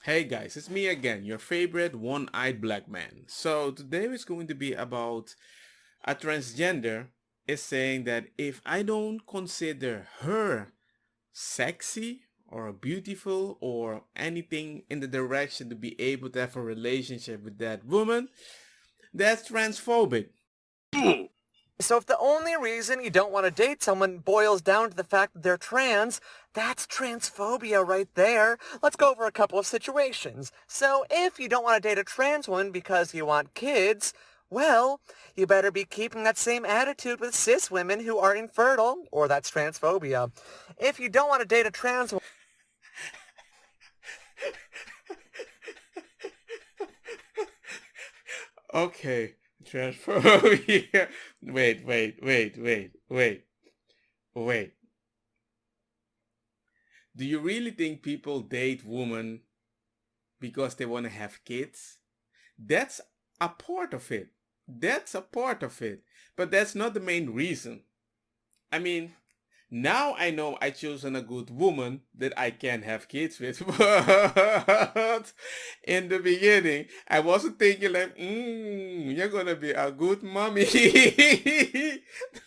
Hey guys, it's me again, your favorite one-eyed black man. So today is going to be about a transgender is saying that if I don't consider her sexy or beautiful or anything in the direction to be able to have a relationship with that woman, that's transphobic. So if the only reason you don't want to date someone boils down to the fact that they're trans, that's transphobia right there. Let's go over a couple of situations. So if you don't want to date a trans woman because you want kids, well, you better be keeping that same attitude with cis women who are infertile, or that's transphobia. If you don't want to date a trans Okay, transphobia. Wait. Do you really think people date women because they want to have kids? That's a part of it. That's a part of it. But that's not the main reason. I mean, now I know I chosen a good woman that I can have kids with. But in the beginning, I wasn't thinking like, you're gonna be a good mommy.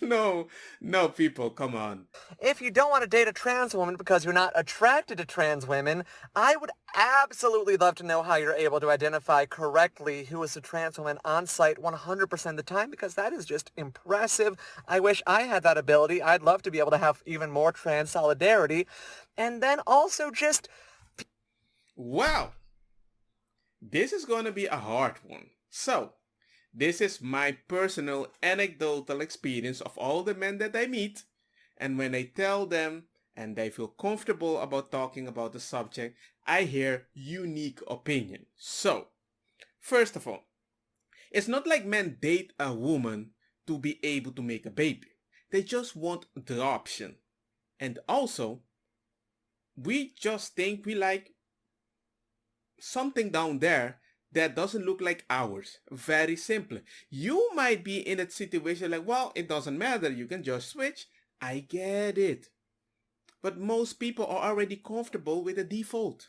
No, no, people, come on. If you don't want to date a trans woman because you're not attracted to trans women, I would absolutely love to know how you're able to identify correctly who is a trans woman on site 100% of the time, because that is just impressive. I wish I had that ability. I'd love to be able to have even more trans solidarity. And then also just Wow, this is gonna be a hard one. So, this is my personal anecdotal experience of all the men that I meet. And when I tell them and they feel comfortable about talking about the subject, I hear unique opinion. So, first of all, it's not like men date a woman to be able to make a baby. They just want the option. And also, we just think we like something down there that doesn't look like ours. Very simple. You might be in a situation like, well, it doesn't matter. You can just switch. I get it. But most people are already comfortable with the default.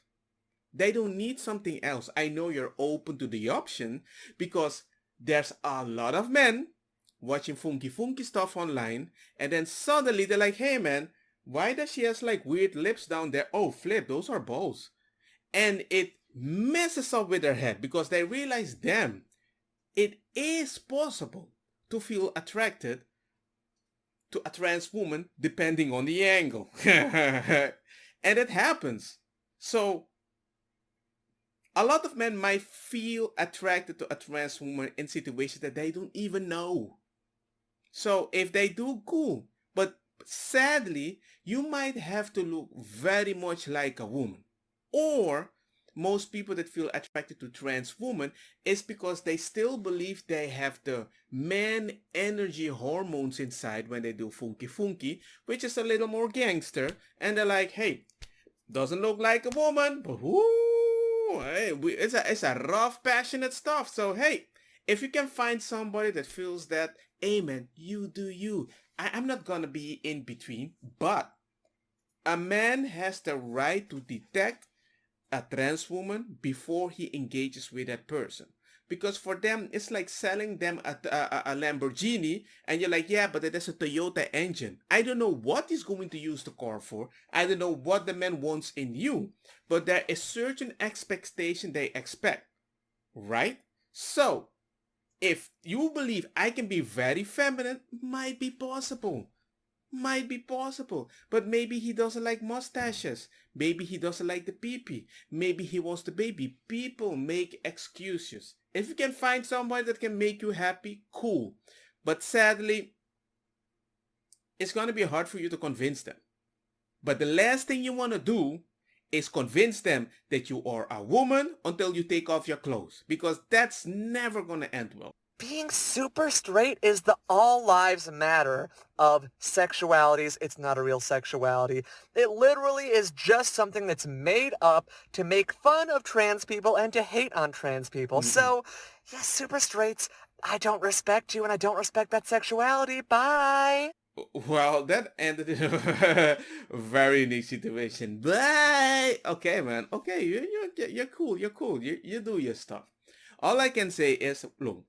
They don't need something else. I know you're open to the option because there's a lot of men watching funky stuff online, and then suddenly they're like, hey man, why does she has like weird lips down there? Oh flip, those are balls. And it messes up with their head because they realize, damn, it is possible to feel attracted to a trans woman depending on the angle. And it happens. So a lot of men might feel attracted to a trans woman in situations that they don't even know. So if they do, cool. But sadly, you might have to look very much like a woman. Or most people that feel attracted to trans women is because they still believe they have the man energy hormones inside when they do funky, which is a little more gangster. And they're like, hey, doesn't look like a woman, but whoo, hey, it's a rough, passionate stuff. So hey, if you can find somebody that feels that, amen, you do you. I'm not gonna be in between, but a man has the right to detect a trans woman before he engages with that person. Because for them, it's like selling them a Lamborghini, and you're like, yeah, but it has a Toyota engine. I don't know what he's going to use the car for. I don't know what the man wants in you. But there is certain expectation they expect, right? So, if you believe I can be very feminine, might be possible. Might be possible, but maybe he doesn't like mustaches. Maybe he doesn't like the pee-pee. Maybe he wants the baby. People make excuses. If you can find somebody that can make you happy, cool. But sadly, it's going to be hard for you to convince them. But the last thing you want to do is convince them that you are a woman until you take off your clothes, because that's never going to end well. being super straight is the all lives matter of sexualities. It's not a real sexuality. It literally is just something that's made up to make fun of trans people and to hate on trans people. Mm-mm. So, yes, super straights, I don't respect you and I don't respect that sexuality. Bye. Well, that ended in a very unique situation. But okay, man. Okay, you're cool. You're cool. You do your stuff. All I can say is, look,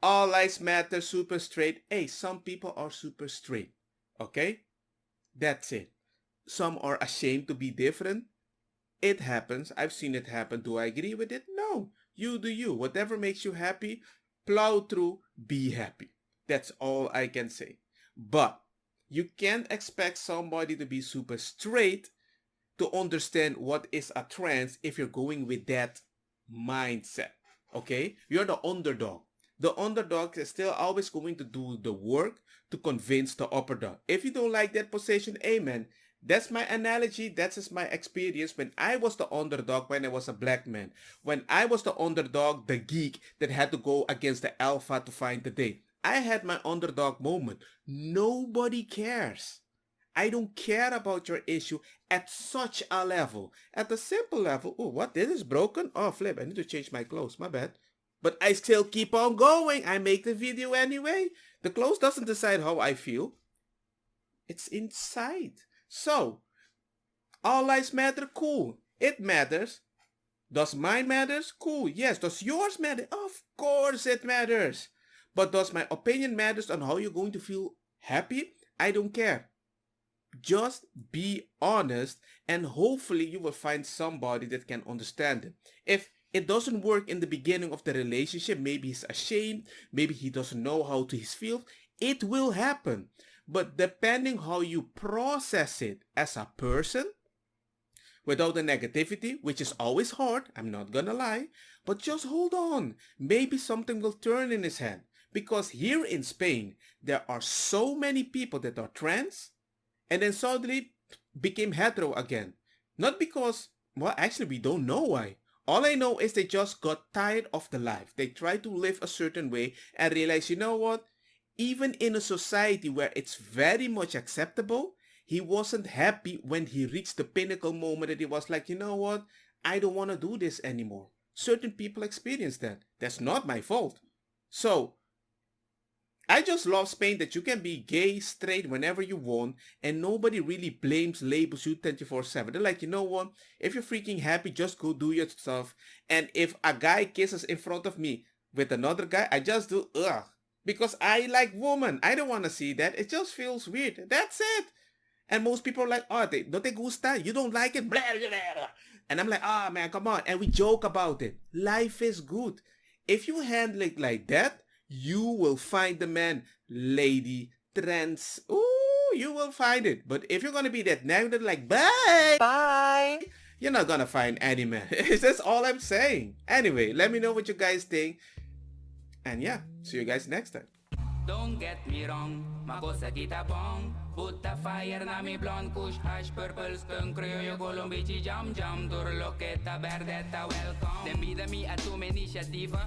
all lives matter. Super straight. Hey, some people are super straight. Okay, that's it. Some are ashamed to be different. It happens. I've seen it happen. Do I agree with it? No. You do you. Whatever makes you happy, plow through. Be happy. That's all I can say. But you can't expect somebody to be super straight to understand what is a trans if you're going with that mindset. Okay? You're the underdog. The underdog is still always going to do the work to convince the upper dog. If you don't like that position, amen. That's my analogy. That's just my experience when I was the underdog when I was a black man. When I was the underdog, the geek that had to go against the alpha to find the date. I had my underdog moment. Nobody cares. I don't care about your issue at such a level. At the simple level, oh, what? This is broken? Oh, flip, I need to change my clothes. My bad. But I still keep on going. I make the video anyway. The clothes doesn't decide how I feel. It's inside. So, all lives matter? Cool. It matters. Does mine matters? Cool. Yes. Does yours matter? Of course it matters. But does my opinion matters on how you're going to feel happy? I don't care. Just be honest and hopefully you will find somebody that can understand it. If it doesn't work in the beginning of the relationship, maybe he's ashamed, maybe he doesn't know how to his feel, it will happen. But depending how you process it as a person, without the negativity, which is always hard, I'm not gonna lie, but just hold on. Maybe something will turn in his head. Because here in Spain, there are so many people that are trans and then suddenly became hetero again. Not because, well, actually we don't know why. All I know is they just got tired of the life. They tried to live a certain way and realized, you know what? Even in a society where it's very much acceptable, he wasn't happy when he reached the pinnacle moment that he was like, you know what? I don't want to do this anymore. Certain people experience that. That's not my fault. So, I just love Spain that you can be gay, straight, whenever you want, and nobody really blames, labels you 24/7. They're like, you know what? If you're freaking happy, just go do your stuff. And if a guy kisses in front of me with another guy, I just do, ugh. Because I like women. I don't want to see that. It just feels weird. That's it. And most people are like, oh, no te gusta? You don't like it? Blah, blah, blah. And I'm like, oh, man, come on. And we joke about it. Life is good. If you handle it like that, you will find the man, lady, trans. Ooh, you will find it. But if you're going to be that negative, like, bye. Bye. You're not going to find any man. That's all I'm saying. Anyway, let me know what you guys think. And yeah, see you guys next time. Don't get me wrong, makosa kita bong. Put the fire na mi blonde kush hash purple skunk criollo colombici jam jam. Turloqueta verdeta welcome. Then be the me at too many initiativa.